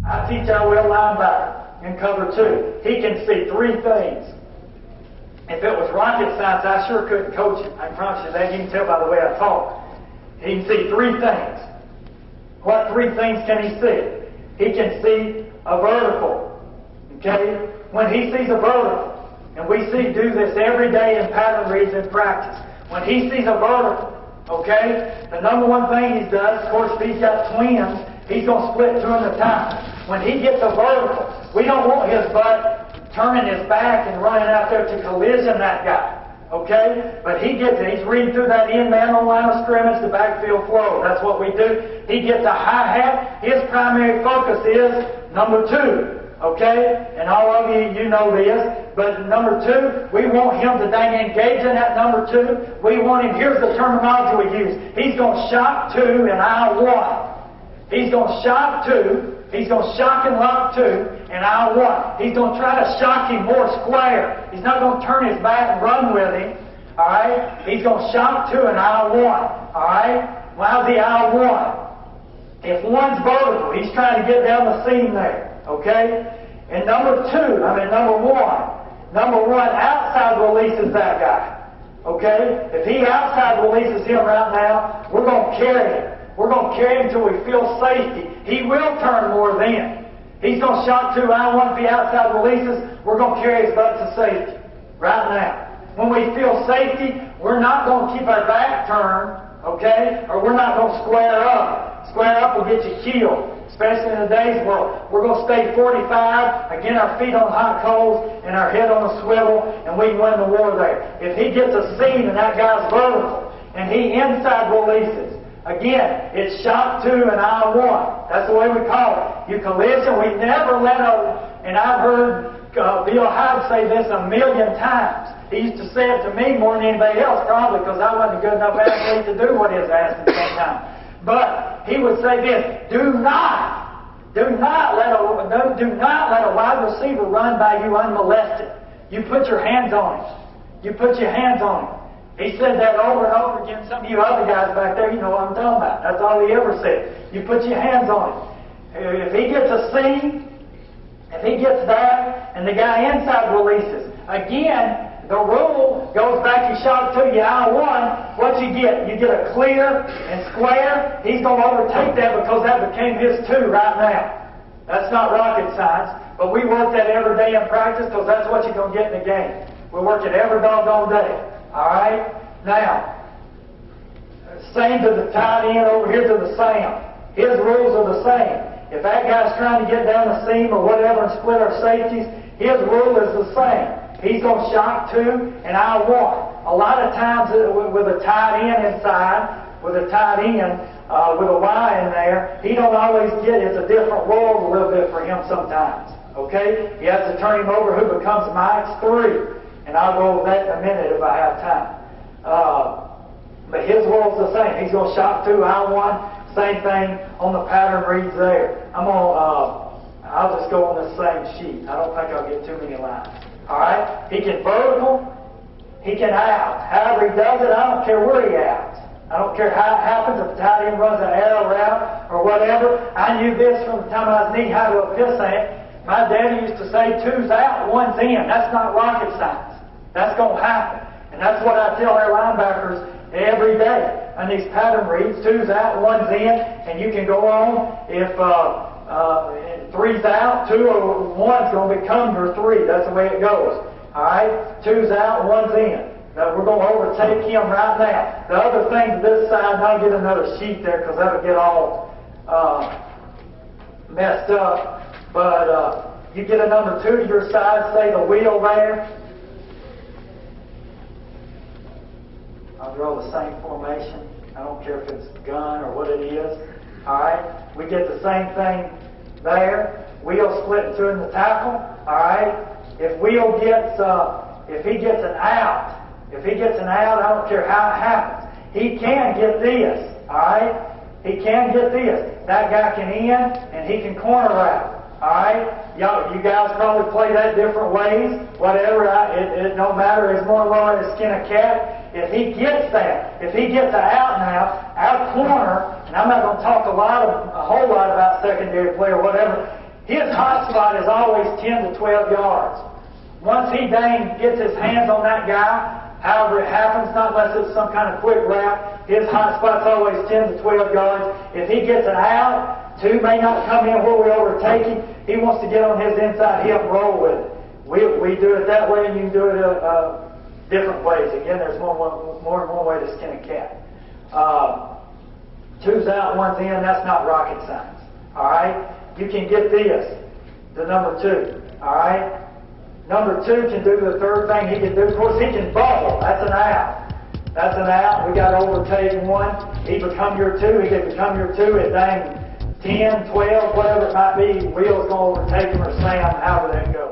I teach our will linebacker in cover 2. He can see 3 things. If it was rocket science, I sure couldn't coach him. I promise you that. You can tell by the way I talk. He can see 3 things. What 3 things can he see? He can see a vertical. Okay? When he sees a vertical, and we do this every day in pattern reads in practice. When he sees a vertical, okay, the number one thing he does, of course, if he's got twins, he's going to split 2 at a time. When he gets a vertical, we don't want his butt turning his back and running out there to collision that guy. Okay? But he gets it. He's reading through that end man on line of scrimmage, the backfield flow. That's what we do. He gets a high hat. His primary focus is number 2. Okay? And all of you know this. But number 2, we want him to engage in that number 2. We want him, here's the terminology we use. He's going to shock 2 in aisle 1. He's going to shock 2. He's going to shock and lock 2 in aisle 1. He's going to try to shock him more square. He's not going to turn his back and run with him. Alright? He's going to shock 2 in aisle 1. Alright? How's the aisle 1? If 1's vertical, he's trying to get down the seam there. Okay? And number 1 outside releases that guy. Okay? If he outside releases him right now, we're going to carry him. We're going to carry him until we feel safety. He will turn more then. He's going to shock 2 I 1 if he outside releases. We're going to carry his butt to safety right now. When we feel safety, we're not going to keep our back turned, okay? Or we're not going to square up. Square up will get you killed, especially in today's world. We're going to stay 45, again, our feet on hot coals and our head on a swivel, and we can win the war there. If he gets a seam and that guy's vertical, and he inside releases, again, it's shock 2 in aisle 1. That's the way we call it. You collision, we never let and I've heard Bill Hyde say this 1,000,000 times. He used to say it to me more than anybody else, probably because I wasn't a good enough athlete to do what he was asking sometimes. But he would say this: do not let a wide receiver run by you unmolested. You put your hands on him. You put your hands on him. He said that over and over again. Some of you other guys back there, you know what I'm talking about. That's all he ever said. You put your hands on him. If he gets a seam, if he gets that, and the guy inside releases, again, the rule goes back, you shot to you, aisle 1, what you get? You get a clear and square. He's going to overtake that because that became his 2 right now. That's not rocket science, but we work that every day in practice because that's what you're going to get in the game. We work it every doggone day. All right? Now, same to the tight end over here to the Sam. His rules are the same. If that guy's trying to get down the seam or whatever and split our safeties, his rule is the same. He's going to shock 2 and aisle 1. A lot of times with a tight end inside, with a tight end, with a Y in there, he don't always get it. It's a different world a little bit for him sometimes. Okay? He has to turn him over who becomes Mike's 3. And I'll go over that in a minute if I have time. But his world's the same. He's going to shock 2, aisle 1. Same thing on the pattern reads there. I'll just go on the same sheet. I don't think I'll get too many lines. All right? He can vertical. He can out. However he does it, I don't care where he outs. I don't care how it happens. If the tight end runs an arrow route or whatever. I knew this from the time I was knee-high to a pissant. My daddy used to say 2's out, 1's in. That's not rocket science. That's going to happen. And that's what I tell our linebackers every day. On these pattern reads, 2's out, 1's in, and you can go on. If 3's out, 2 or 1's going to become your 3. That's the way it goes. All right? 2's out, 1's in. Now, we're going to overtake him right now. The other thing to this side, and I'll get another sheet there because that'll get all messed up. But you get a number 2 to your side, say the wheel there. I'll draw the same formation. I don't care if it's gun or what it is. Alright? We get the same thing there. Wheel split in 2 in the tackle. Alright? If wheel gets, if he gets an out, I don't care how it happens. He can get this. Alright? He can get this. That guy can in and he can corner route. Alright? You guys probably play that different ways. Whatever. It don't matter. It's more lower than skin a cat. If he gets that, if he gets out now, our corner, and I'm not going to talk a whole lot about secondary play or whatever, His hot spot is always 10 to 12 yards. Once he dang gets his hands on that guy, however it happens, not unless it's some kind of quick wrap, his hot spot's always 10 to 12 yards. If he gets it out, two may not come in where we overtake him. He wants to get on his inside hip and roll with it. We do it that way, and you can do it different ways. Again, there's more than one way to skin a cat. Two's out, one's in, that's not rocket science. All right? You can get this, the number two. All right? Number two can do the third thing he can do. Of course, he can bubble. That's an out. That's an out. We got to overtake one. He become your two. He can become your two at dang 10, 12, whatever it might be. Wheel's going to overtake him or slam, however that goes.